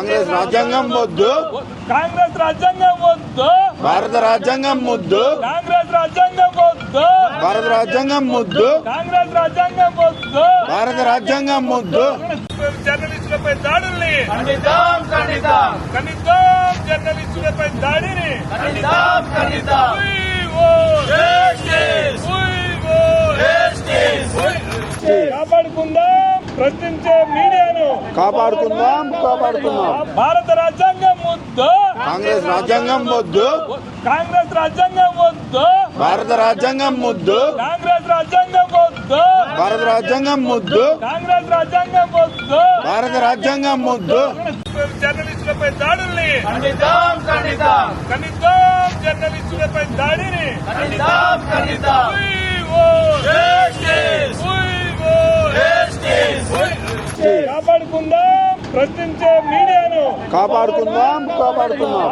కాంగ్రెస్ రాజ్యాంగం వద్దు, కాంగ్రెస్ రాజ్యాంగం వద్దు, భారత రాజ్యాంగం ముద్దు, కాంగ్రెస్ రాజ్యాంగం వద్దు, భారత రాజ్యాంగం ముద్దు, కాంగ్రెస్ రాజ్యాంగం వద్దు, భారత రాజ్యాంగం ముద్దు. జర్నలిస్టులపై దాడుల్ని ఖండిద్దాం ఖండిద్దాం ఖండిద్దాం, జర్నలిస్టులపై దాడిని ఖండిద్దాం ఖండిద్దాం. కాపాడుకుందాం ప్రశ్నించే మీడియాను, కాపాడుకుందాం కాపాడుకుందాం. భారత రాజ్యాంగం వద్దు, కాంగ్రెస్ రాజ్యాంగం వద్దు, కాంగ్రెస్ రాజ్యాంగం వద్దు, భారత రాజ్యాంగం ముద్దు, కాంగ్రెస్ రాజ్యాంగం వద్దు, భారత రాజ్యాంగం ముద్దు, కాంగ్రెస్ రాజ్యాంగం వద్దు, భారత రాజ్యాంగం ముద్దు. జర్నలిస్టులపై దాడుల్ని ఖండిద్దాం ఖండిద్దాం. ఖండిద్దాం, జర్నలిస్టులపై దాడిని ఖండిద్దాం ఖండిద్దాం. కాపాడుకుందాం ప్రశ్నించే మీడియాను, కాపాడుకుందాం కాపాడుకుందాం.